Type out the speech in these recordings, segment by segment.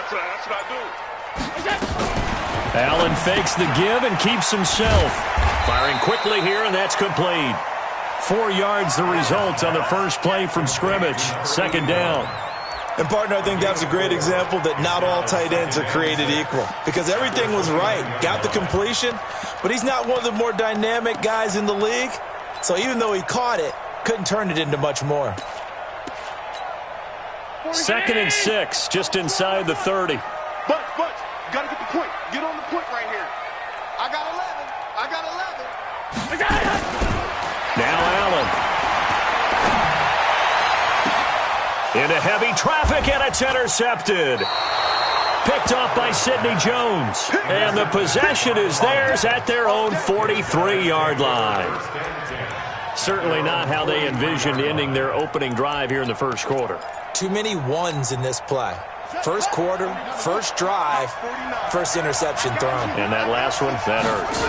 That's what I do. Allen fakes the give and keeps himself. Firing quickly here, and that's complete. 4 yards the result on the first play from scrimmage. Second down. And, partner, I think that's a great example that not all tight ends are created equal. Because everything was right. Got the completion, but he's not one of the more dynamic guys in the league. So even though he caught it, couldn't turn it into much more. 2nd and 6, just inside the 30. But, you got to get the point. Get on the point right here. I got 11. I got 11. Now Allen. Into heavy traffic, and it's intercepted. Picked off by Sidney Jones. And the possession is theirs at their own 43-yard line. Certainly not how they envisioned ending their opening drive here in the first quarter. Too many ones in this play. First quarter, first drive, first interception thrown. And that last one, that hurts.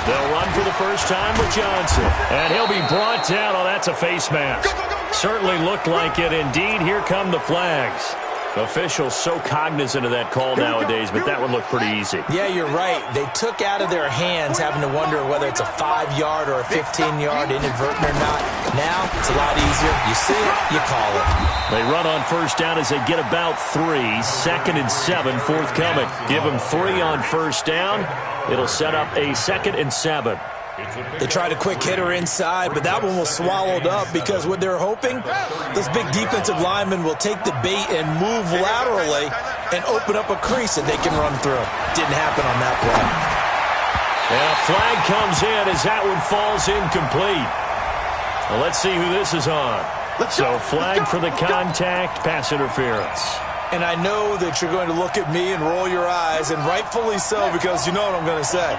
They'll run for the first time with Johnson. And he'll be brought down. Oh, that's a face mask. Certainly looked like it. Indeed, here come the flags. Officials so cognizant of that call nowadays, but that one looked pretty easy. Yeah, you're right. They took out of their hands having to wonder whether it's a 5-yard or a 15-yard inadvertent or not. Now, it's a lot easier. You see it, you call it. They run on first down as they get about 3. 2nd and 7 forthcoming. Give them 3 on first down. It'll set up a 2nd and 7. They tried a quick hitter inside, but that one was swallowed up because what they're hoping, those big defensive linemen will take the bait and move laterally and open up a crease that they can run through. Didn't happen on that play. And a flag comes in as that one falls incomplete. Well, let's see who this is on. So flag for the contact, pass interference. And I know that you're going to look at me and roll your eyes, and rightfully so, because you know what I'm going to say.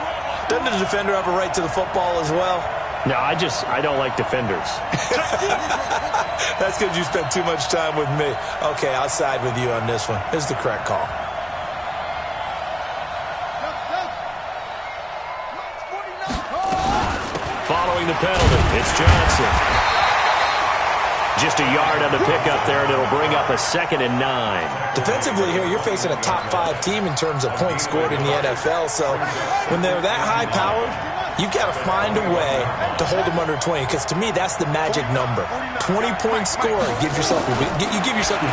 Doesn't the defender have a right to the football as well? No, I don't like defenders. That's because you spent too much time with me. Okay, I'll side with you on this one. This is the correct call. Following the penalty, it's Johnson. Just a yard on the pickup there, and it'll bring up a 2nd and 9. Defensively here, you're facing a top-5 team in terms of points scored in the NFL. So when they're that high-powered, you've got to find a way to hold them under 20. Because to me, that's the magic number. 20-point score. You give yourself your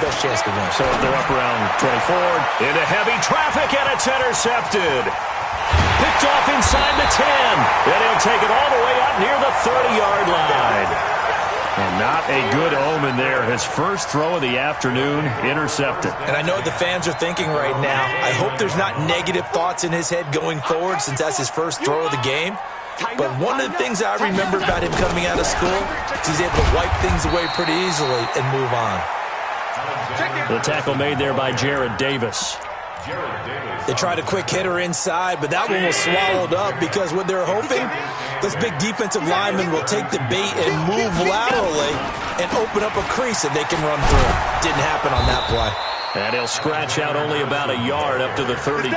best chance to win. So if they're up around 24, into heavy traffic, and it's intercepted. Picked off inside the 10. And he'll take it all the way up near the 30-yard line. And not a good omen there. His first throw of the afternoon, intercepted. And I know what the fans are thinking right now. I hope there's not negative thoughts in his head going forward since that's his first throw of the game. But one of the things I remember about him coming out of school is he's able to wipe things away pretty easily and move on. The tackle made there by Jared Davis. They tried a quick hitter inside, but that one was swallowed up because what they're hoping, those big defensive linemen will take the bait and move laterally and open up a crease that they can run through. Didn't happen on that play. And he'll scratch out only about a yard up to the 32.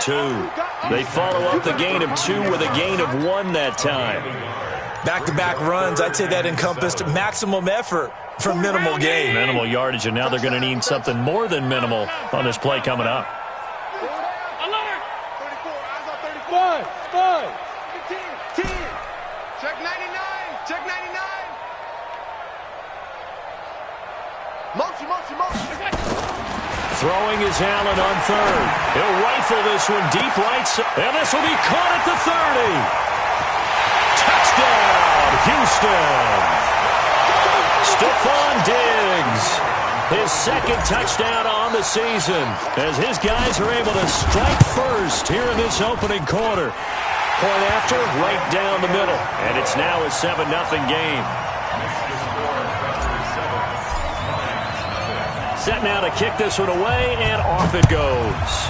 They follow up the gain of 2 with a gain of 1 that time. Back-to-back runs, I'd say that encompassed maximum effort for minimal gain. Minimal yardage, and now they're going to need something more than minimal on this play coming up. Check 99. Check 99. Motion. Throwing is Allen on 3rd. He'll rifle this one deep right side. And this will be caught at the 30. Touchdown, Houston. Stephon Diggs. His 2nd touchdown on the season as his guys are able to strike first here in this opening quarter. Point after, right down the middle. And it's now a 7-0 game. Set now to kick this one away, and off it goes.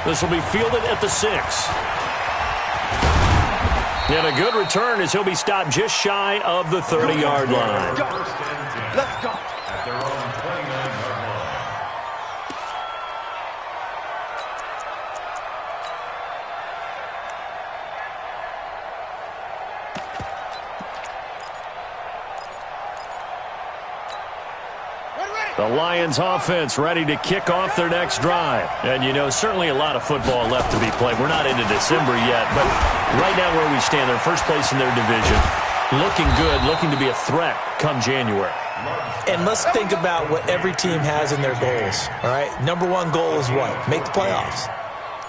This will be fielded at the 6. And a good return as he'll be stopped just shy of the 30-yard line. Let's go. Ready. The Lions offense ready to kick off their next drive. And, you know, certainly a lot of football left to be played. We're not into December yet, but right now where we stand, they're first place in their division. Looking good, looking to be a threat come January. And let's think about what every team has in their goals, all right? Number one goal is what? Make the playoffs.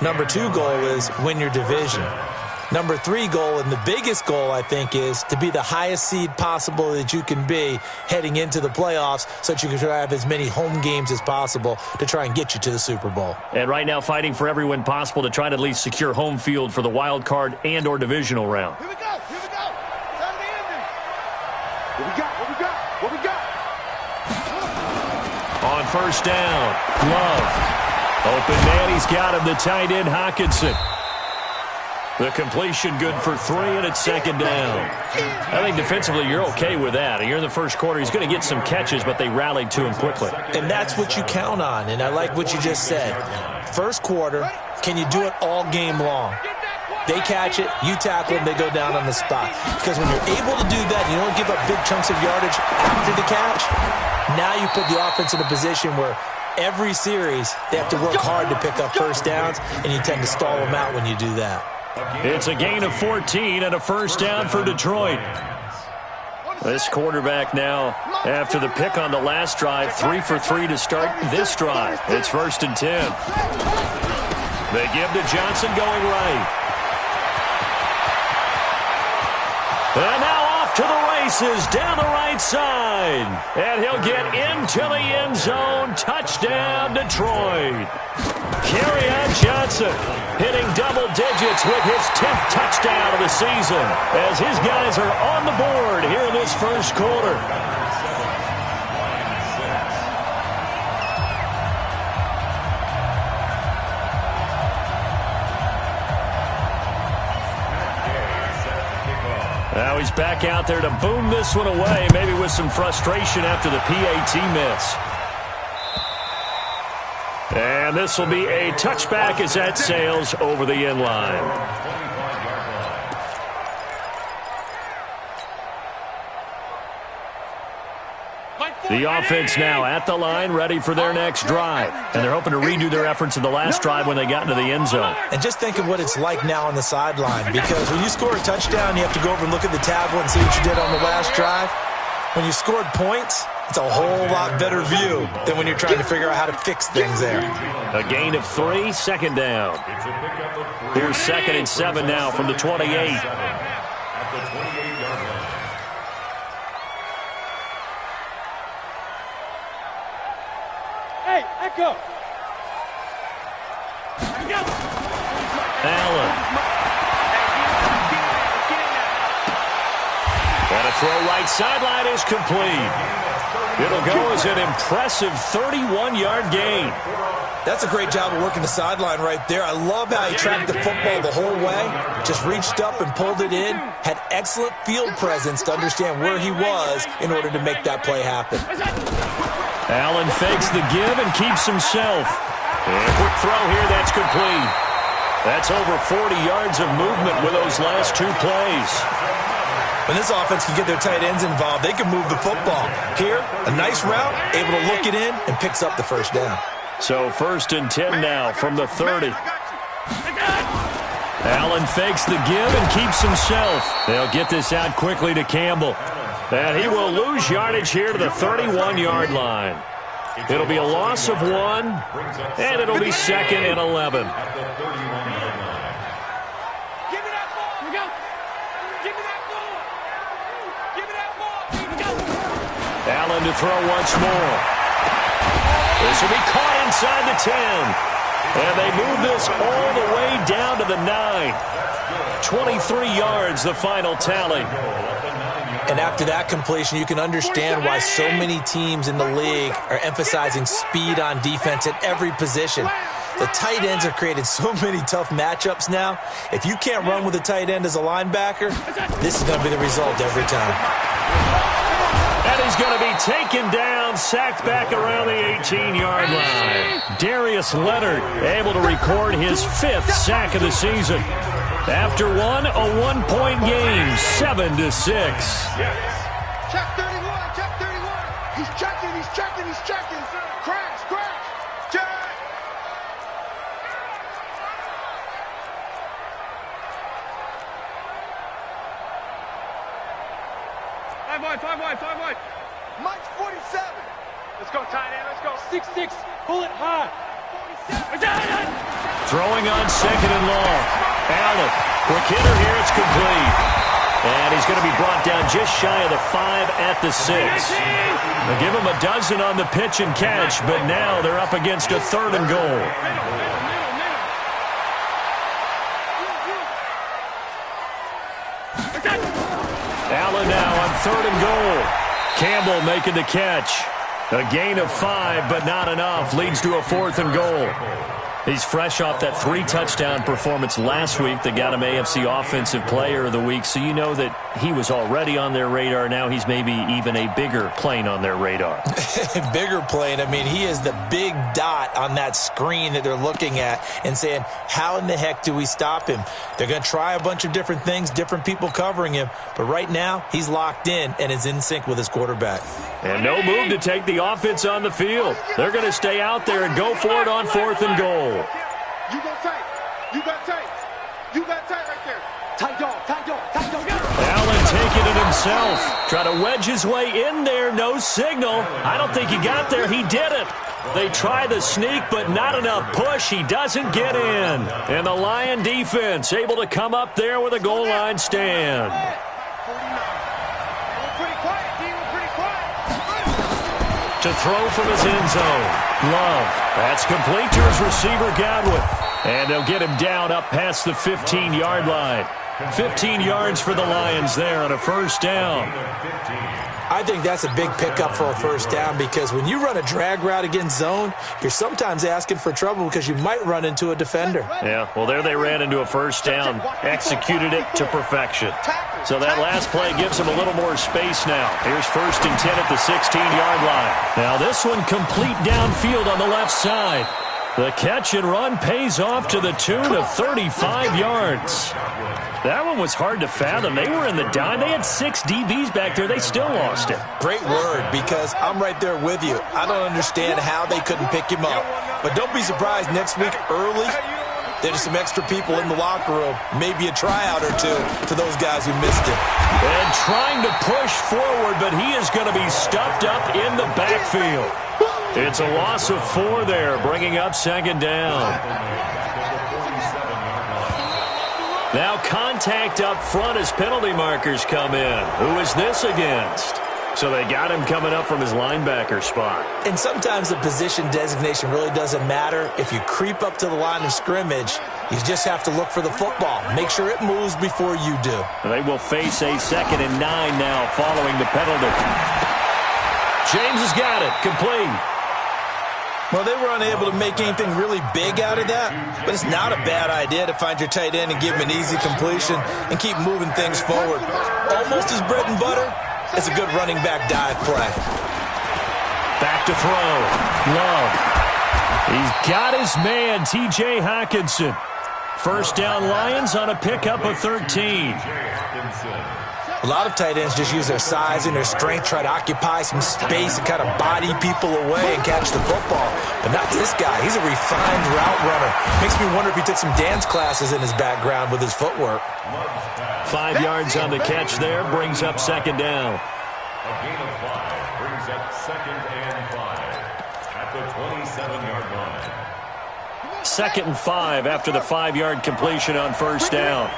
Number two goal is win your division. Number three goal, and the biggest goal, I think, is to be the highest seed possible that you can be heading into the playoffs so that you can try to have as many home games as possible to try and get you to the Super Bowl. And right now fighting for every win possible to try to at least secure home field for the wild card and or divisional round. Here we go. Here we go. Saturday ending. What we got? What we got? What we got? On first down, Love. Open man, he's got him, the tight end, Hockenson. The completion good for 3, and it's second down. I think defensively you're okay with that. You're in the first quarter. He's going to get some catches, but they rallied to him quickly. And that's what you count on, and I like what you just said. First quarter, can you do it all game long? They catch it, you tackle them, they go down on the spot. Because when you're able to do that, you don't give up big chunks of yardage after the catch. Now you put the offense in a position where every series they have to work hard to pick up first downs, and you tend to stall them out when you do that. It's a gain of 14 and a first down for Detroit. This quarterback now, after the pick on the last drive, 3 for 3 to start this drive. It's 1st and 10. They give to Johnson going right. And now off to the races down the right side. And he'll get into the end zone. Touchdown, Detroit. Kerryon Johnson hitting double digits with his 10th touchdown of the season as his guys are on the board here in this first quarter. Now he's back out there to boom this one away, maybe with some frustration after the PAT miss. And this will be a touchback as that sails over the end line. The offense now at the line, ready for their next drive. And they're hoping to redo their efforts in the last drive when they got into the end zone. And just think of what it's like now on the sideline, because when you score a touchdown, you have to go over and look at the tablet and see what you did on the last drive. When you scored points, it's a whole lot better view than when you're trying to figure out how to fix things there. A gain of 3, second down. Here's 2nd and 7 now from the 28. Hey, Echo. Allen. And a throw right sideline is complete. It'll go as an impressive 31-yard gain. That's a great job of working the sideline right there. I love how he tracked the football the whole way. Just reached up and pulled it in. Had excellent field presence to understand where he was in order to make that play happen. Allen fakes the give and keeps himself. And a quick throw here, that's complete. That's over 40 yards of movement with those last 2 plays. When this offense can get their tight ends involved, they can move the football. Here, a nice route, able to look it in, and picks up the first down. So 1st and 10 now from the 30. Allen fakes the give and keeps himself. They'll get this out quickly to Campbell. And he will lose yardage here to the 31-yard line. It'll be a loss of 1, and it'll be 2nd and 11. Allen to throw once more. This will be caught inside the 10. And they move this all the way down to the 9. 23 yards, the final tally. And after that completion, you can understand why so many teams in the league are emphasizing speed on defense at every position. The tight ends have created so many tough matchups now. If you can't run with a tight end as a linebacker, this is going to be the result every time. And he's going to be taken down, sacked back around the 18-yard line. Darius Leonard able to record his 5th sack of the season. After one, a 1-point game, 7-6. Check 31, check 31. He's checking. Crash. Check. 5 wide. Mike's 47. Let's go, tight end. Let's go. 6'6". Pull it high. Throwing on second and long. Allen. Quick hitter here. It's complete. And he's going to be brought down just shy of the 5 at the 6. They'll give him a dozen on the pitch and catch, but now they're up against a 3rd and goal. Allen now on 3rd and goal. Campbell making the catch. A gain of 5, but not enough. Leads to a 4th and goal. He's fresh off that 3-touchdown performance last week that got him AFC Offensive Player of the Week, so you know that he was already on their radar. Now he's maybe even a bigger plane on their radar. Bigger plane. I mean, he is the big dot on that screen that they're looking at and saying, how in the heck do we stop him? They're going to try a bunch of different things, different people covering him, but right now he's locked in and is in sync with his quarterback. And no move to take the offense on the field. They're going to stay out there and go for it on 4th and goal. You got tight right there. Tight dog. Allen taking it himself. Try to wedge his way in there. No signal. I don't think he got there. He did it. They try the sneak, but not enough push. He doesn't get in. And the Lion defense able to come up there with a goal line stand. To throw from his end zone. Love. That's complete to his receiver, Godwin. And they'll get him down up past the 15-yard line. 15 yards for the Lions there on a 1st down. I think that's a big pickup for a 1st down because when you run a drag route against zone, you're sometimes asking for trouble because you might run into a defender. Yeah, well, there they ran into a 1st down, executed it to perfection. So that last play gives them a little more space now. Here's 1st and 10 at the 16-yard line. Now this one complete downfield on the left side. The catch and run pays off to the tune of 35 yards. That one was hard to fathom. They were in the dime. They had 6 DBs back there. They still lost it. Great word, because I'm right there with you. I don't understand how they couldn't pick him up. But don't be surprised next week early, there's some extra people in the locker room, maybe a tryout or two for those guys who missed it. And trying to push forward, but he is going to be stuffed up in the backfield. It's a loss of 4 there, bringing up 2nd down. Now contact up front as penalty markers come in. Who is this against? So they got him coming up from his linebacker spot. And sometimes the position designation really doesn't matter. If you creep up to the line of scrimmage, you just have to look for the football. Make sure it moves before you do. They will face a 2nd and 9 now following the penalty. James has got it. Complete. Well, they were unable to make anything really big out of that, but it's not a bad idea to find your tight end and give him an easy completion and keep moving things forward. Almost his bread and butter. It's a good running back dive play. Back to throw. Love. He's got his man, T.J. Hockenson. 1st down Lions on a pickup of 13. A lot of tight ends just use their size and their strength, try to occupy some space and kind of body people away and catch the football. But not this guy. He's a refined route runner. Makes me wonder if he took some dance classes in his background with his footwork. 5 yards on the catch there, brings up 2nd down. A gain of 5 brings up 2nd and 5 at the 27-yard line. 2nd and 5 after the 5-yard completion on 1st down.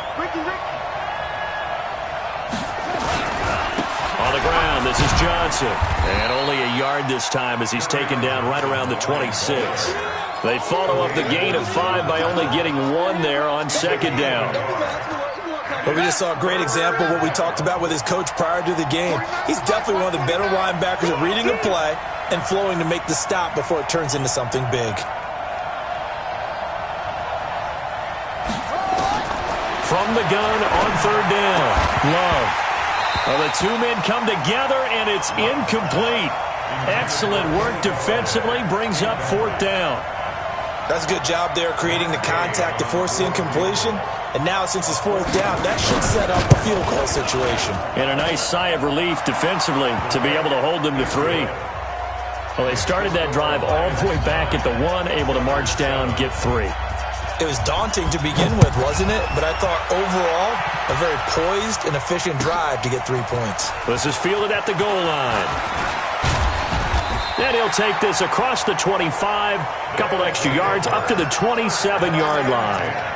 On the ground, this is Johnson. And only a yard this time as he's taken down right around the 26. They follow up the gain of 5 by only getting 1 there on 2nd down. But we just saw a great example of what we talked about with his coach prior to the game. He's definitely one of the better linebackers at reading a play and flowing to make the stop before it turns into something big. From the gun on 3rd down, Love. Well, the 2 men come together, and it's incomplete. Excellent work defensively, brings up 4th down. That's a good job there creating the contact to force the incompletion. And now, since it's 4th down, that should set up a field goal situation. And a nice sigh of relief defensively to be able to hold them to 3. Well, they started that drive all the way back at the 1, able to march down, get 3. It was daunting to begin with, wasn't it? But I thought overall, a very poised and efficient drive to get 3 points. This is fielded at the goal line. And he'll take this across the 25, a couple extra yards, up to the 27-yard line.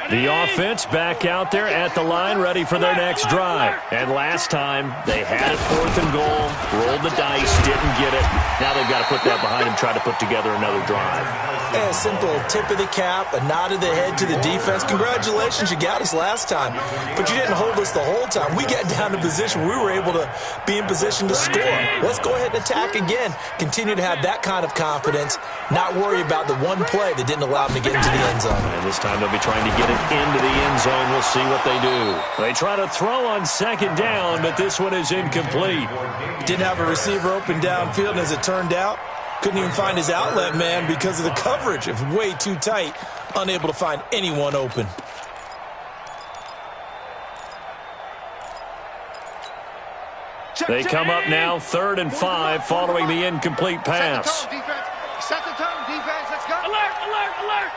The offense back out there at the line, ready for their next drive. And last time, they had it 4th and goal, rolled the dice, didn't get it. Now they've got to put that behind them, try to put together another drive. A simple tip of the cap, a nod of the head to the defense. Congratulations, you got us last time. But you didn't hold us the whole time. We got down to position. We were able to be in position to score. Let's go ahead and attack again. Continue to have that kind of confidence, not worry about the one play that didn't allow them to get into the end zone. And this time they'll be trying to get it into the end zone. We'll see what they do. They try to throw on 2nd down, but this one is incomplete. Didn't have a receiver open downfield, and as it turned out, couldn't even find his outlet man because of the coverage. It was way too tight, unable to find anyone open. They come up now 3rd and 5 following the incomplete pass. Set the tone, defense. Let's go. Alert, alert, alert.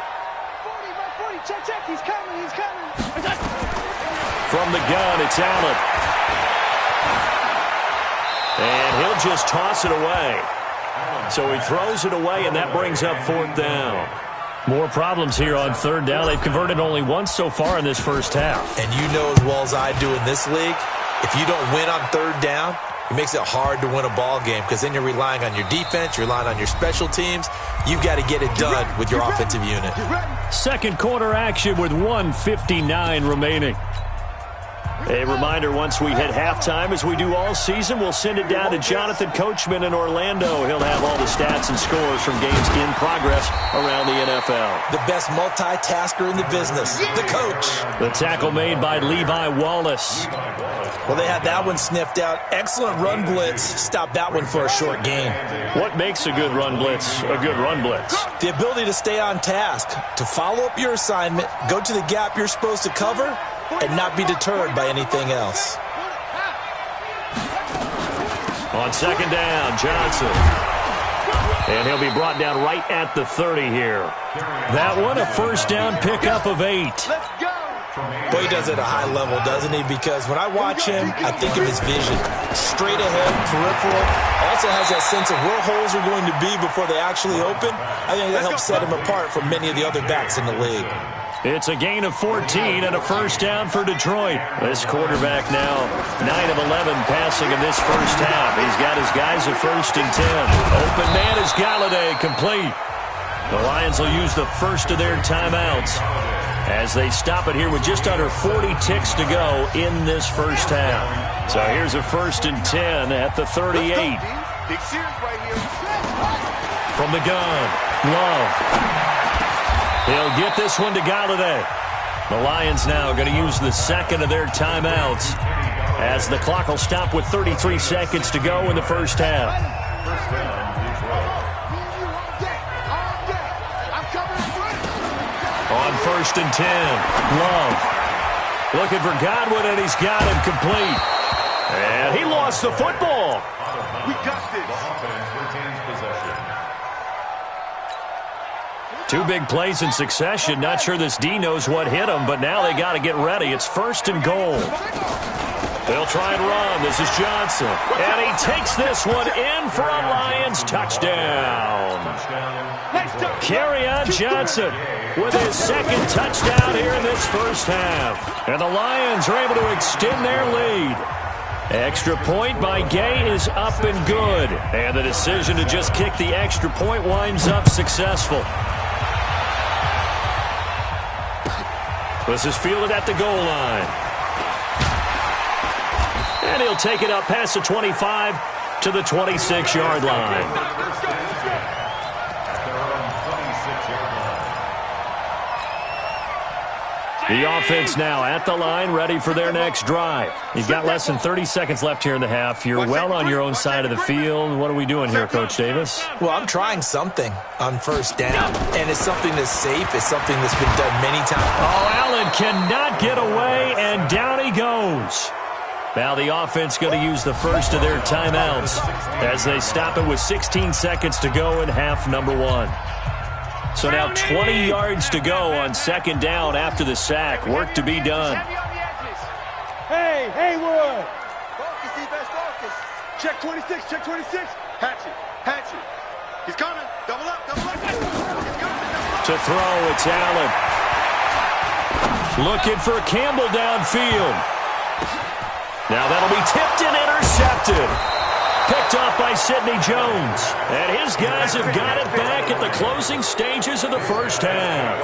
40, check. He's coming. From the gun, it's Allen. And he'll just toss it away. So he throws it away, and that brings up 4th down. More problems here on 3rd down. They've converted only once so far in this first half. And you know as well as I do in this league, if you don't win on 3rd down, it makes it hard to win a ball game because then you're relying on your defense, you're relying on your special teams. You've got to get it done with your offensive unit. Second quarter action with 1:59 remaining. A reminder, once we hit halftime, as we do all season, we'll send it down to Jonathan Coachman in Orlando. He'll have all the stats and scores from games in progress around the NFL. The best multitasker in the business, the coach. The tackle made by Levi Wallace. Well, they had that one sniffed out. Excellent run blitz. Stopped that one for a short gain. What makes a good run blitz a good run blitz? The ability to stay on task, to follow up your assignment, go to the gap you're supposed to cover, and not be deterred by anything else. On 2nd down, Johnson. And he'll be brought down right at the 30 here. That one, a 1st down pickup of 8. Boy, he does it at a high level, doesn't he? Because when I watch him, I think of his vision. Straight ahead, peripheral. Also has that sense of where holes are going to be before they actually open. I think that helps set him apart from many of the other backs in the league. It's a gain of 14 and a 1st down for Detroit. This quarterback now 9 of 11 passing in this first half. He's got his guys at 1st and 10. Open man is Galladay, complete. The Lions will use the first of their timeouts as they stop it here with just under 40 ticks to go in this first half. So here's a 1st and 10 at the 38. Big series right here. From the gun, Love. He'll get this one to Galladay. The Lions now going to use the second of their timeouts as the clock will stop with 33 seconds to go in the first half. On 1st and 10, Love. Looking for Godwin, and he's got him complete. And he lost the football. We got this. Two big plays in succession. Not sure this D knows what hit him, but now they got to get ready. It's 1st and goal. They'll try and run. This is Johnson. And he takes this one in for a Lions touchdown. Kerryon Johnson with his 2nd touchdown here in this first half. And the Lions are able to extend their lead. Extra point by Gay is up and good. And the decision to just kick the extra point winds up successful. This is fielded at the goal line. And he'll take it up past the 25 to the 26-yard line. The offense now at the line, ready for their next drive. You've got less than 30 seconds left here in the half. You're well on your own side of the field. What are we doing here, Coach Davis? Well, I'm trying something on first down, and it's something that's safe. It's something that's been done many times. Oh, Allen cannot get away, and down he goes. Now the offense going to use the first of their timeouts as they stop it with 16 seconds to go in half number one. So now 20 yards to go on second down after the sack. Work to be done. Hey, Haywood! Focus, defense, focus. Check 26, check 26. Hatchet. He's coming. Double up. He's coming. To throw, it's Allen. Looking for Campbell downfield. Now that'll be tipped and intercepted. Picked off by Sidney Jones. And his guys have got it back at the closing stages of the first half.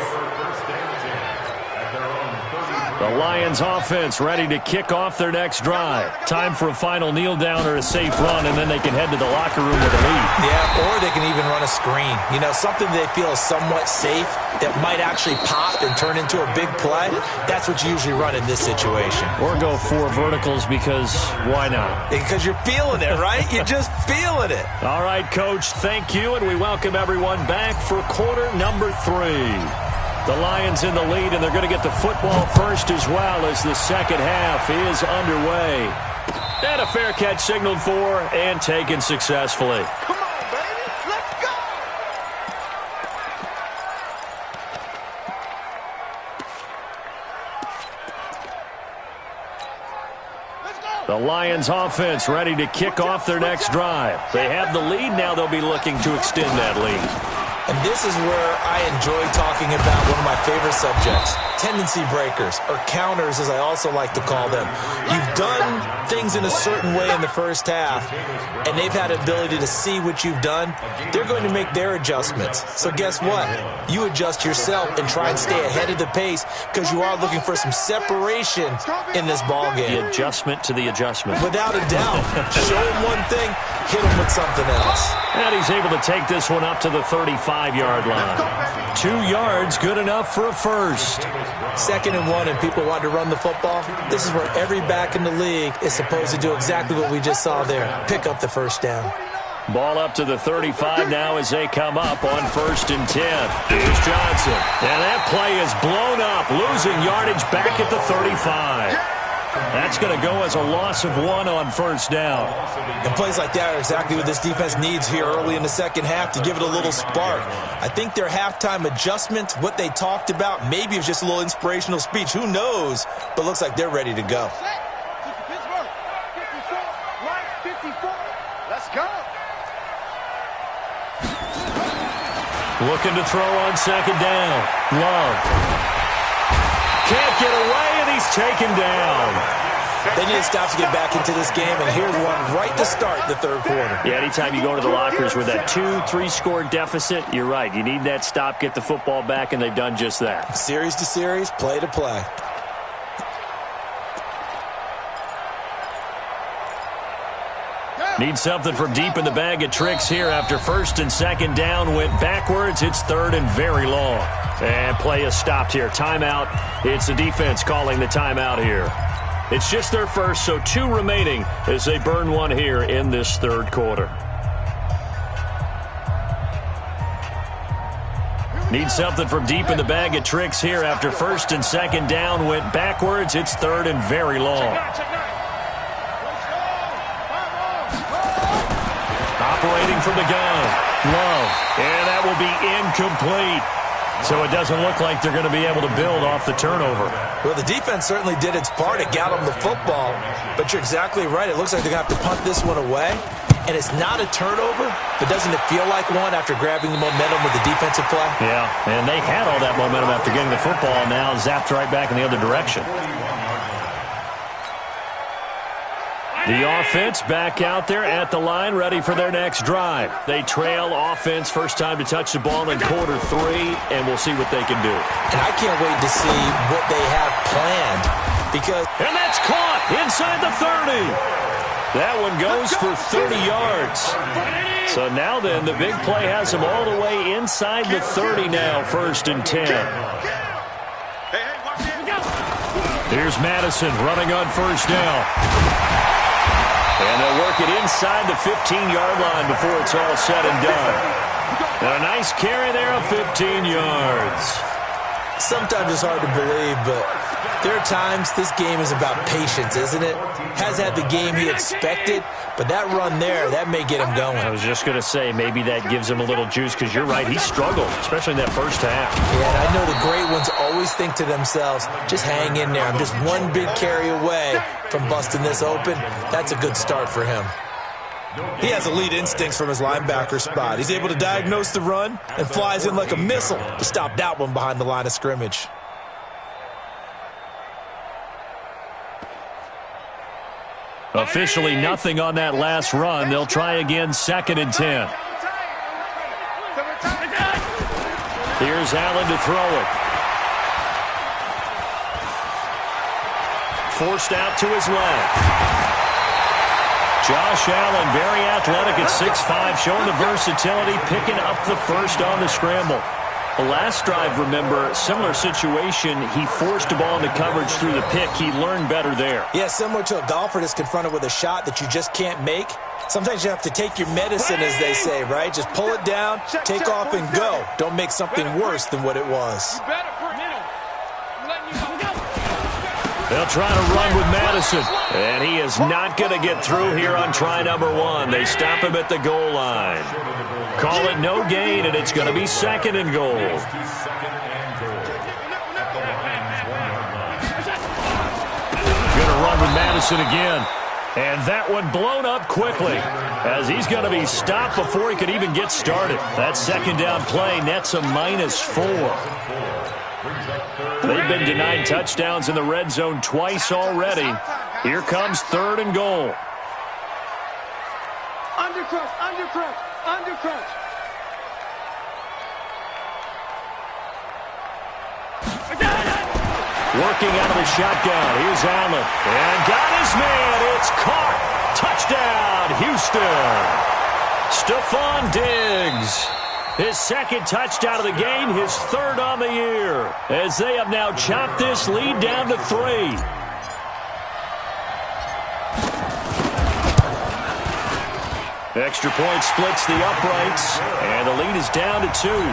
The Lions offense ready to kick off their next drive. Time for a final kneel down or a safe run, and then they can head to the locker room with a lead. Yeah, or they can even run a screen. You know, something they feel is somewhat safe that might actually pop and turn into a big play. That's what you usually run in this situation. Or go 4 verticals because why not? Because you're feeling it, right? You're just feeling it. All right, Coach, thank you, and we welcome everyone back for quarter number 3. The Lions in the lead, and they're going to get the football first as well as the second half is underway. And a fair catch signaled for and taken successfully. Come on, baby. Let's go. The Lions offense ready to kick off their next drive. They have the lead. Now they'll be looking to extend that lead. And this is where I enjoy talking about one of my favorite subjects, tendency breakers, or counters as I also like to call them. You've done things in a certain way in the first half, and they've had the ability to see what you've done. They're going to make their adjustments. So guess what? You adjust yourself and try and stay ahead of the pace because you are looking for some separation in this ballgame. The adjustment to the adjustment. Without a doubt. Show them one thing, hit them with something else. And he's able to take this one up to the 35-yard line. 2 yards, good enough for a first. 2nd and 1, and people want to run the football. This is where every back in the league is supposed to do exactly what we just saw there. Pick up the first down. Ball up to the 35 now as they come up on 1st and 10. Here's Johnson. And that play is blown up, losing yardage back at the 35. That's going to go as a loss of 1 on 1st down. And plays like that are exactly what this defense needs here early in the second half to give it a little spark. I think their halftime adjustment, what they talked about, maybe it was just a little inspirational speech. Who knows? But looks like they're ready to go. Let's go. Looking to throw on 2nd down. Love. Can't get away, and he's taken down. They need to stop to get back into this game, and here's one right to start the 3rd quarter. Yeah, anytime you go to the lockers with that 2-3 score deficit, you're right. You need that stop, get the football back, and they've done just that. Series to series, play to play. Need something from deep in the bag of tricks here after 1st and 2nd down. Went backwards. It's 3rd and very long. And play is stopped here. Timeout. It's the defense calling the timeout here. It's just their first, so 2 remaining as they burn 1 here in this 3rd quarter. Need something from deep in the bag of tricks here after 1st and 2nd down. Went backwards. It's 3rd and very long. Operating from the gun. Love. And that will be incomplete. So it doesn't look like they're going to be able to build off the turnover. Well, the defense certainly did its part. It got them the football. But you're exactly right. It looks like they're going to have to punt this one away. And it's not a turnover, but doesn't it feel like one after grabbing the momentum with the defensive play? Yeah, and they had all that momentum after getting the football, and now zapped right back in the other direction. The offense back out there at the line, ready for their next drive. They trail offense, first time to touch the ball in quarter 3, and we'll see what they can do. And I can't wait to see what they have planned because... And that's caught inside the 30. That one goes for 30 yards. So now then, the big play has them all the way inside the 30 now, 1st and 10. Here's Madison running on first down. And they'll work it inside the 15-yard line before it's all said and done. And a nice carry there of 15 yards. Sometimes it's hard to believe, but there are times this game is about patience, isn't it? Has had the game he expected, but that run there, that may get him going. I was just going to say, maybe that gives him a little juice, because you're right, he struggled, especially in that first half. Yeah, and I know the great ones always think to themselves, just hang in there. I'm just one big carry away from busting this open. That's a good start for him. He has elite instincts from his linebacker spot. He's able to diagnose the run and flies in like a missile to stop that one behind the line of scrimmage. Officially nothing on that last run. They'll try again, 2nd and 10. Here's Allen to throw it. Forced out to his left. Josh Allen, very athletic at 6'5", showing the versatility, picking up the first on the scramble. The last drive, remember, similar situation. He forced the ball into coverage through the pick. He learned better there. Yeah, similar to a golfer that's confronted with a shot that you just can't make. Sometimes you have to take your medicine, as they say, right? Just pull it down, take off, and go. Don't make something worse than what it was. They'll try to run with Madison, and he is not going to get through here on try number 1. They stop him at the goal line. Call it no gain, and it's going to be 2nd and goal. Going to run with Madison again, and that one blown up quickly, as he's going to be stopped before he could even get started. That 2nd down play nets a -4. They've been denied touchdowns in the red zone twice already. Here comes 3rd and goal. Undercrunch, undercrunch, undercrunch. Working out of the shotgun. Here's Allen. And got his man. It's caught. Touchdown, Houston. Stephon Diggs. His 2nd touchdown of the game, his 3rd on the year, as they have now chopped this lead down to 3. Extra point splits the uprights, and the lead is down to 2.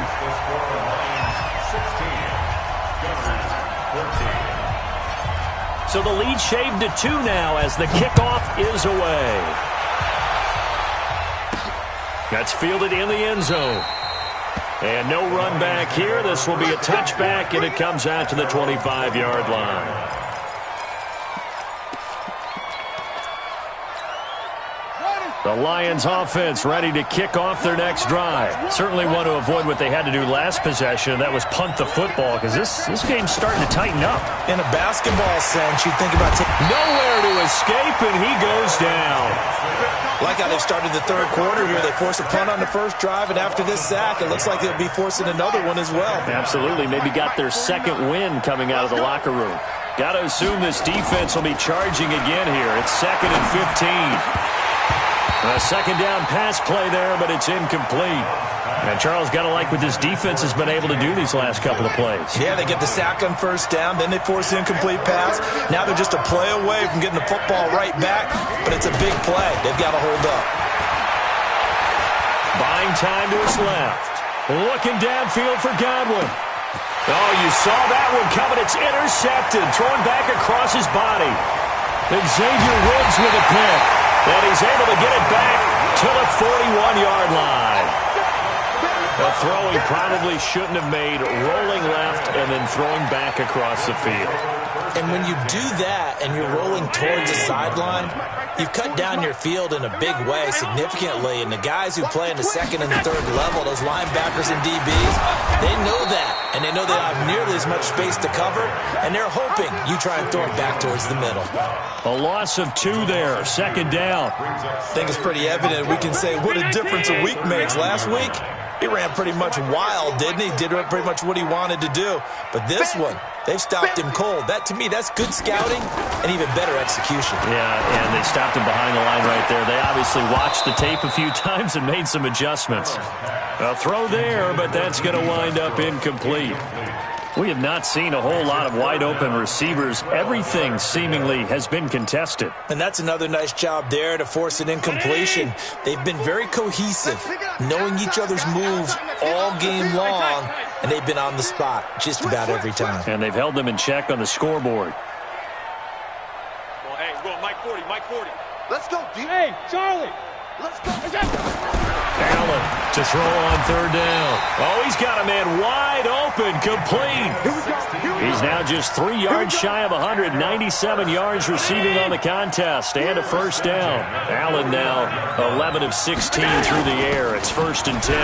So the lead shaved to 2 now as the kickoff is away. That's fielded in the end zone. And no run back here. This will be a touchback, and it comes out to the 25-yard line. The Lions offense ready to kick off their next drive. Certainly want to avoid what they had to do last possession, and that was punt the football, because this game's starting to tighten up. In a basketball sense, you think about nowhere to escape, and he goes down. Like how they've started the 3rd quarter here. They force a punt on the first drive, and after this sack, it looks like they'll be forcing another one as well. Absolutely. Maybe got their 2nd win coming out of the locker room. Got to assume this defense will be charging again here. It's 2nd and 15. A 2nd down pass play there, but it's incomplete. And Charles, got to like what this defense has been able to do these last couple of plays. Yeah, they get the sack on first down, then they force the incomplete pass. Now they're just a play away from getting the football right back, but it's a big play. They've got to hold up. Buying time to his left. Looking downfield for Godwin. Oh, you saw that one coming. It's intercepted. Thrown back across his body. Xavier Woods with a pick. And he's able to get it back to the 41-yard line. A throw he probably shouldn't have made, rolling left and then throwing back across the field. And when you do that and you're rolling towards the sideline, you've cut down your field in a big way significantly. And the guys who play in the 2nd and the 3rd level, those linebackers and DBs, they know that. And they know they don't have nearly as much space to cover. And they're hoping you try and throw it back towards the middle. A loss of 2 there, 2nd down. I think it's pretty evident. We can say what a difference a week makes. Last week, he ran pretty much wild, didn't he? Did pretty much what he wanted to do. But this one, they've stopped him cold. That, to me, that's good scouting and even better execution. Yeah, and they stopped him behind the line right there. They obviously watched the tape a few times and made some adjustments. A throw there, but that's going to wind up incomplete. We have not seen a whole lot of wide-open receivers. Everything seemingly has been contested. And that's another nice job there to force an incompletion. They've been very cohesive, knowing each other's moves all game long, and they've been on the spot just about every time. And they've held them in check on the scoreboard. Well, hey, go Mike 40, Mike 40. Let's go, D. Hey, Charlie. Let's go. Allen to throw on third down. Oh, he's got a man wide open, complete. He's now just 3 yards shy of 197 yards receiving on the contest and a first down. Allen now 11 of 16 through the air. It's 1st and 10.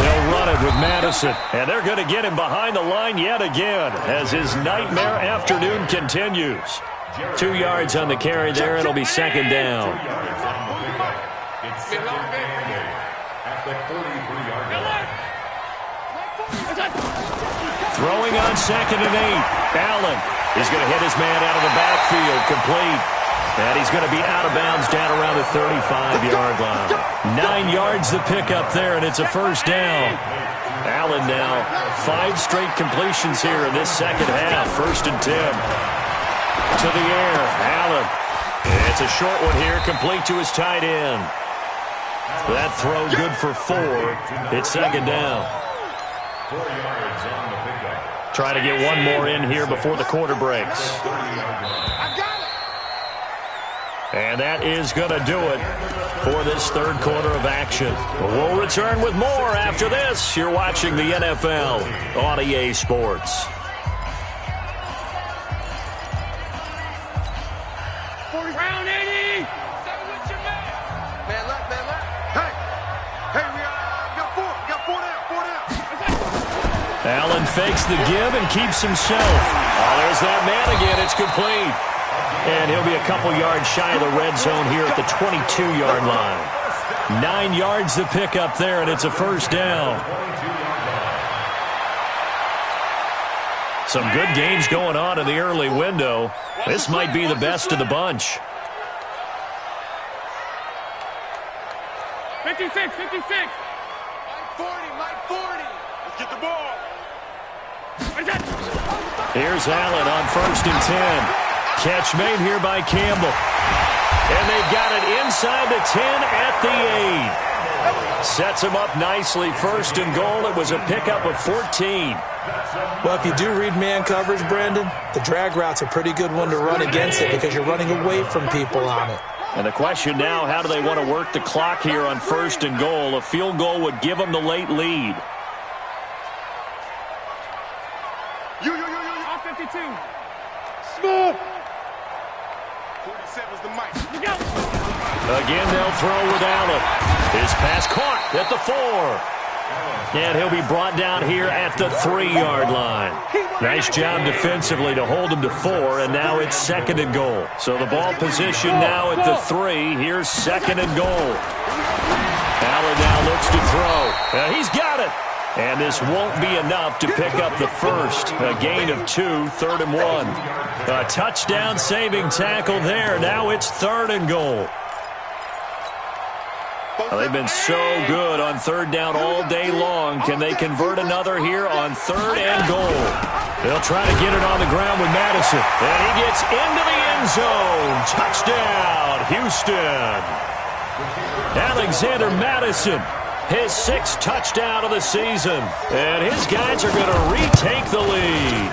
They'll run it with Madison, and they're going to get him behind the line yet again as his nightmare afternoon continues. 2 yards on the carry there. It'll be 2nd down. It's 2nd and 8 at the 43-yard line. Throwing on 2nd and 8. Allen is going to hit his man out of the backfield, complete. And he's going to be out of bounds down around the 35-yard line. 9 yards the pickup there, and it's a first down. Allen now 5 straight completions here in this second half. 1st and 10. To the air, Allen. It's a short one here, complete to his tight end. That throw good for 4. It's 2nd down. 4 yards on the pickup. Try to get one more in here before the quarter breaks. And that is going to do it for this third quarter of action. We'll return with more after this. You're watching the NFL on EA Sports. Round 80. Man left. Hey, we got 4 down. Allen fakes the give and keeps himself. Oh, there's that man again. It's complete. And he'll be a couple yards shy of the red zone here at the 22-yard line. 9 yards to pick up there, and it's a first down. Some good games going on in the early window. This might be the best of the bunch. 56. Mike 40. Let's get the ball. Here's Allen on 1st and 10. Catch made here by Campbell. And they've got it inside the 10 at the 8. Sets him up nicely. 1st and goal. It was a pickup of 14. Well, if you do read man coverage, Brandon, the drag route's a pretty good one to run against it because you're running away from people on it. And the question now, how do they want to work the clock here on 1st and goal? A field goal would give them the late lead. All 52. Smooth. 47's the mic. Again, they'll throw with Allen. His pass caught at the 4. And he'll be brought down here at the 3-yard line. Nice job defensively to hold him to 4, and now it's 2nd and goal. So the ball position now at the 3. Here's 2nd and goal. Allen now looks to throw. He's got it. And this won't be enough to pick up the first. A gain of 2, 3rd and 1. A touchdown saving tackle there. Now it's 3rd and goal. Well, they've been so good on 3rd down all day long. Can they convert another here on 3rd and goal? They'll try to get it on the ground with Madison. And he gets into the end zone. Touchdown, Houston. Alexander Madison, his 6th touchdown of the season. And his guys are going to retake the lead.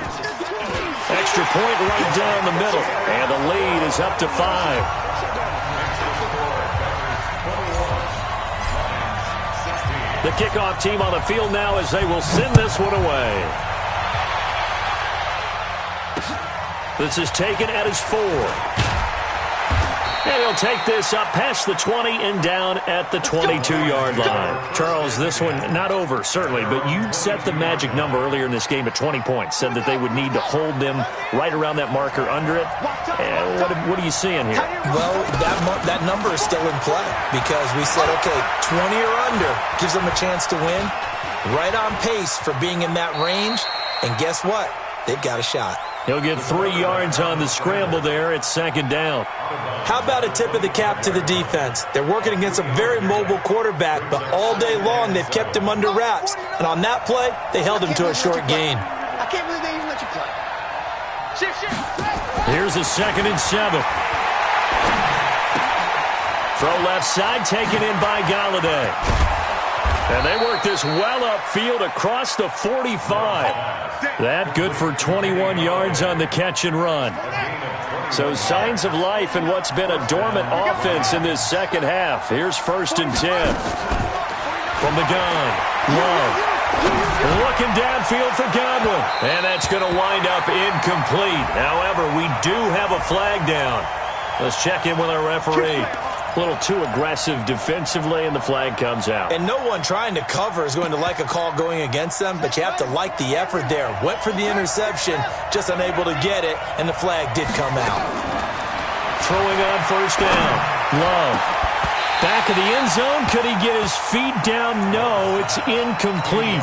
Extra point right down the middle. And the lead is up to 5. The kickoff team on the field now as they will send this one away. This is taken at his 4. And he'll take this up past the 20 and down at the 22-yard line. Charles, this one not over, certainly, but you set the magic number earlier in this game at 20 points. Said that they would need to hold them right around that marker under it. What are you seeing here? Well, that number is still in play because we said, okay, 20 or under gives them a chance to win. Right on pace for being in that range. And guess what? They've got a shot. He'll get 3 yards on the scramble there. It's 2nd down. How about a tip of the cap to the defense? They're working against a very mobile quarterback, but all day long they've kept him under wraps. And on that play, they held him to a short gain. I can't believe they even Here's a 2nd and 7. Throw left side, taken in by Galladay. And they work this well upfield across the 45. That good for 21 yards on the catch and run. So signs of life in what's been a dormant offense in this second half. Here's 1st and 10. From the gun, Love. Looking downfield for Godwin. And that's going to wind up incomplete. However, we do have a flag down. Let's check in with our referee. A little too aggressive defensively, and the flag comes out. And no one trying to cover is going to like a call going against them, but you have to like the effort there. Went for the interception, just unable to get it, and the flag did come out. Throwing on 1st down. Love. Back of the end zone. Could he get his feet down? No, it's incomplete.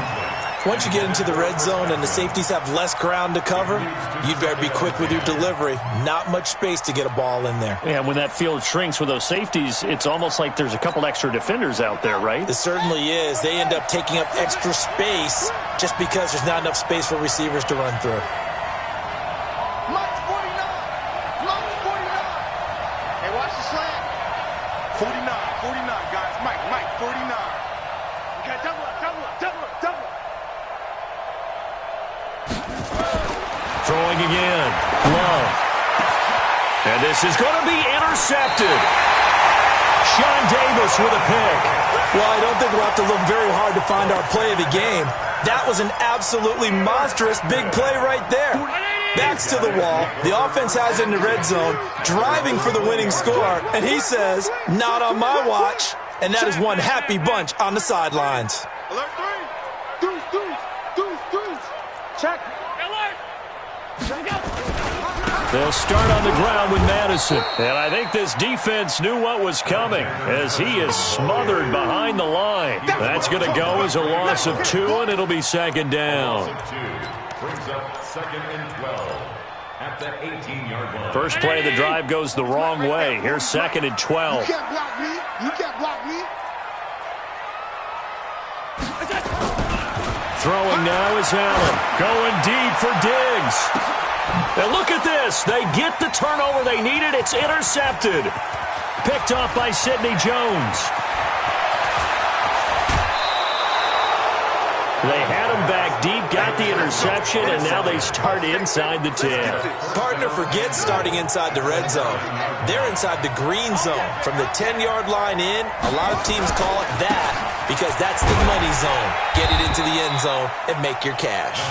Once you get into the red zone and the safeties have less ground to cover, you'd better be quick with your delivery. Not much space to get a ball in there. Yeah, when that field shrinks with those safeties, it's almost like there's a couple extra defenders out there, right? It certainly is. They end up taking up extra space just because there's not enough space for receivers to run through. Mike 49. Mike 49. Hey, watch the slant. 49, guys. Mike 49. Okay, double up. Throwing again. Love. And this is going to be intercepted. Sean Davis with a pick. Well, I don't think we'll have to look very hard to find our play of the game. That was an absolutely monstrous big play right there. Backs to the wall. The offense has it in the red zone, driving for the winning score. And he says, not on my watch. And that is one happy bunch on the sidelines. Alert 3. Deuce. Check. They'll start on the ground with Madison. And I think this defense knew what was coming as he is smothered behind the line. That's going to go as a loss of 2, and it'll be 2nd down. Brings up 2nd and 12 at the 18-yard line. First play of the drive goes the wrong way. Here's 2nd and 12. You can't block me. Throwing now is Allen. Going deep for Diggs. And look at this. They get the turnover they needed. It's intercepted. Picked off by Sidney Jones. They had him back deep, got the interception, and now they start inside the 10. Partner forgets starting inside the red zone. They're inside the green zone. From the 10-yard line in, a lot of teams call it that because that's the money zone. Get it into the end zone and make your cash.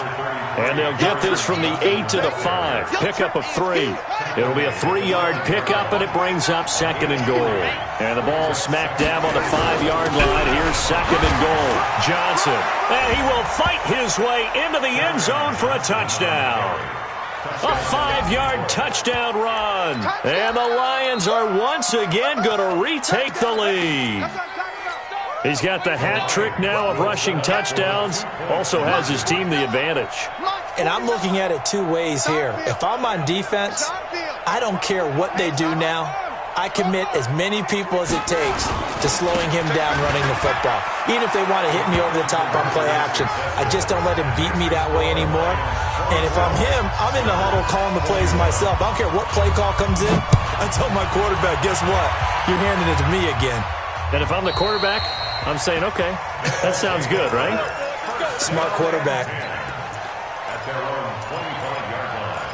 And they'll get this from the 8 to the 5. Pickup of 3. It'll be a 3-yard pickup, and it brings up 2nd and goal. And the ball smack dab on the 5-yard line. Here's 2nd and goal. Johnson. And he will fight his way into the end zone for a touchdown. A 5-yard touchdown run. And the Lions are once again going to retake the lead. He's got the hat trick now of rushing touchdowns. Also has his team the advantage. And I'm looking at it 2 ways here. If I'm on defense, I don't care what they do now. I commit as many people as it takes to slowing him down running the football. Even if they want to hit me over the top on play action, I just don't let him beat me that way anymore. And if I'm him, I'm in the huddle calling the plays myself. I don't care what play call comes in. I tell my quarterback, guess what? You're handing it to me again. And if I'm the quarterback, I'm saying, okay, that sounds good, right? Smart quarterback. At their own 25-yard line.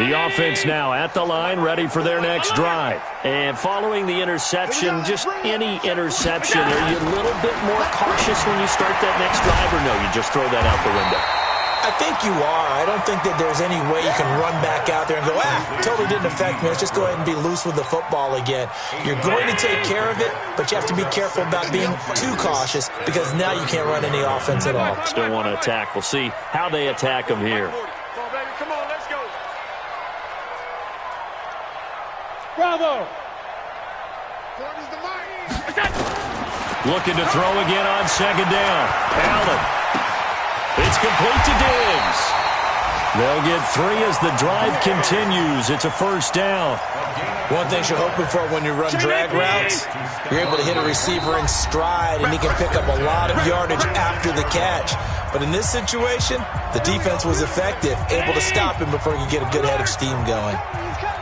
The offense now at the line, ready for their next drive. And following the interception, just any interception, are you a little bit more cautious when you start that next drive, or no, you just throw that out the window? I think you are. I don't think that there's any way you can run back out there and go, totally didn't affect me. Let's just go ahead and be loose with the football again. You're going to take care of it, but you have to be careful about being too cautious because now you can't run any offense at all. Still want to attack. We'll see how they attack them here. Come on, let's go. Bravo. Looking to throw again on 2nd down. Allen. It's complete to Diggs. They'll get 3 as the drive continues. It's a first down. One thing you're hoping for when you run drag routes, you're able to hit a receiver in stride, and he can pick up a lot of yardage after the catch. But in this situation, the defense was effective, able to stop him before he could get a good head of steam going.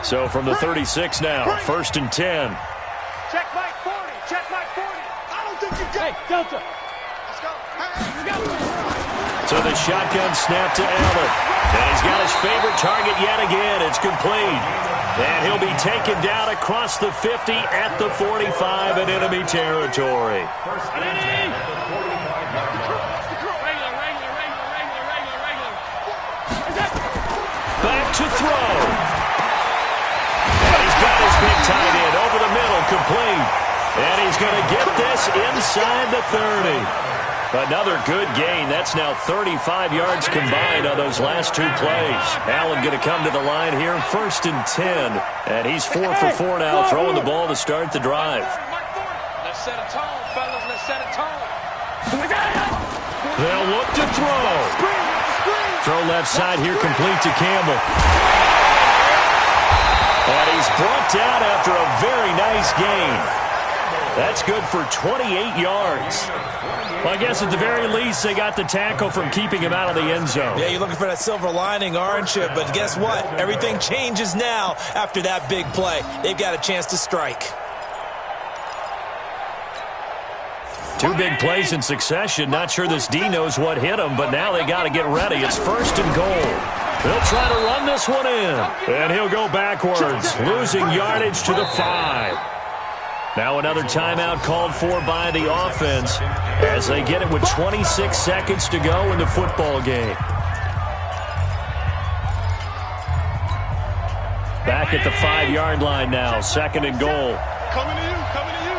So from the 36 now, first and 10. Check Mike 40. Check Mike 40. I don't think you get. Hey, Delta. Let's go. So the shotgun snap to Allen. And he's got his favorite target yet again. It's complete. And he'll be taken down across the 50 at the 45 in enemy territory. Back to throw. And he's got his big tight end over the middle, complete. And he's going to get this inside the 30. Another good gain. That's now 35 yards combined on those last 2 plays. Allen going to come to the line here, first and 10. And he's 4 for 4 now, throwing the ball to start the drive. Let's set a tone, fellas. Let's set a tone. They'll look to throw. Throw left side here, complete to Campbell. And he's brought down after a very nice gain. That's good for 28 yards. Well, I guess at the very least, they got the tackle from keeping him out of the end zone. Yeah, you're looking for that silver lining, aren't you? But guess what? Everything changes now after that big play. They've got a chance to strike. 2 big plays in succession. Not sure this D knows what hit him, but now they got to get ready. It's first and goal. They'll try to run this one in. And he'll go backwards, losing yardage to the 5. Now another timeout called for by the offense as they get it with 26 seconds to go in the football game. Back at the 5-yard line now, second and goal. Coming to you, coming to you.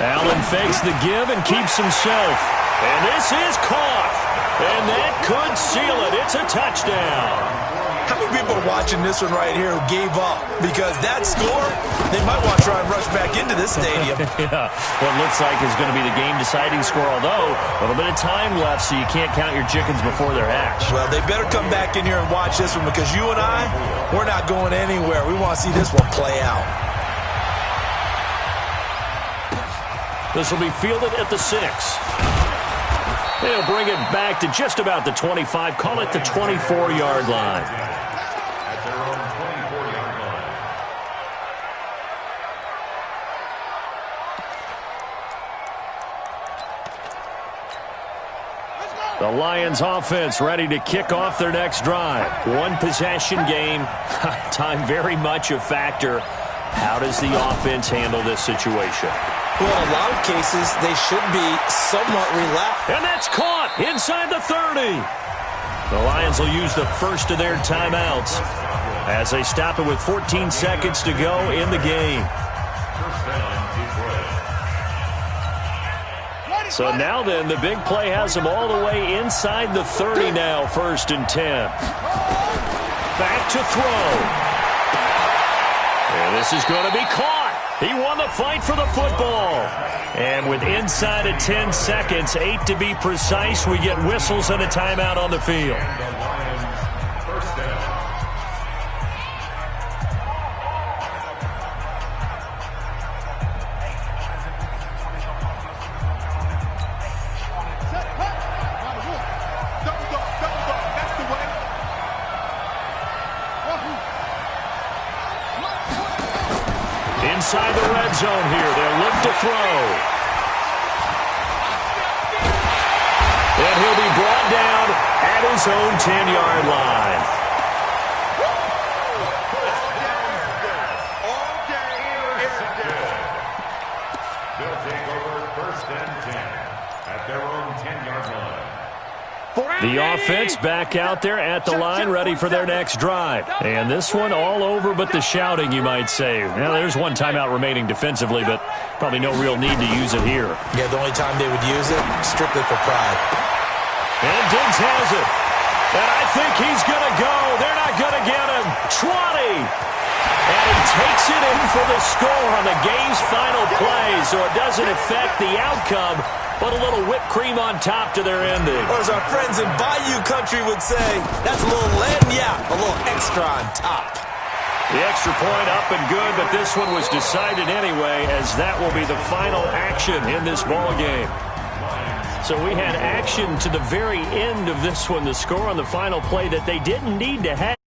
Allen fakes the give and keeps himself. And this is caught. And that could seal it. It's a touchdown. How many people are watching this one right here who gave up? Because that score, they might want to try and rush back into this stadium. Yeah, what looks like is going to be the game-deciding score, although a little bit of time left, so you can't count your chickens before they're hatched. Well, they better come back in here and watch this one because you and I, we're not going anywhere. We want to see this one play out. This will be fielded at the 6. They'll bring it back to just about the 25. Call it the 24-yard line. At their own 24-yard line. The Lions offense ready to kick off their next drive. 1 possession game. Time very much a factor. How does the offense handle this situation? Well, in a lot of cases, they should be somewhat relaxed. And that's caught inside the 30. The Lions will use the first of their timeouts as they stop it with 14 seconds to go in the game. So now then, the big play has them all the way inside the 30 now, first and 10. Back to throw. And this is going to be caught. He won the fight for the football. And with inside of 10 seconds, 8 to be precise, we get whistles and a timeout on the field. First down. Double dog, that's the way. Inside the red zone here, they'll look to throw. And he'll be brought down at his own 10-yard line. They'll take over first and 10 at their own 10-yard line. The offense back out there at the line, ready for their next drive. And this one all over but the shouting, you might say. Now, there's 1 timeout remaining defensively, but probably no real need to use it here. Yeah, the only time they would use it, strictly for pride. And Diggs has it. And I think he's going to go. They're not going to get him. 20. And he takes it in for the score on the game's final play, so it doesn't affect the outcome, but a little whipped cream on top to their ending. Or as our friends in Bayou Country would say, that's a little lagniappe, a little extra on top. The extra point up and good, but this one was decided anyway, as that will be the final action in this ball game. So we had action to the very end of this one, the score on the final play that they didn't need to have.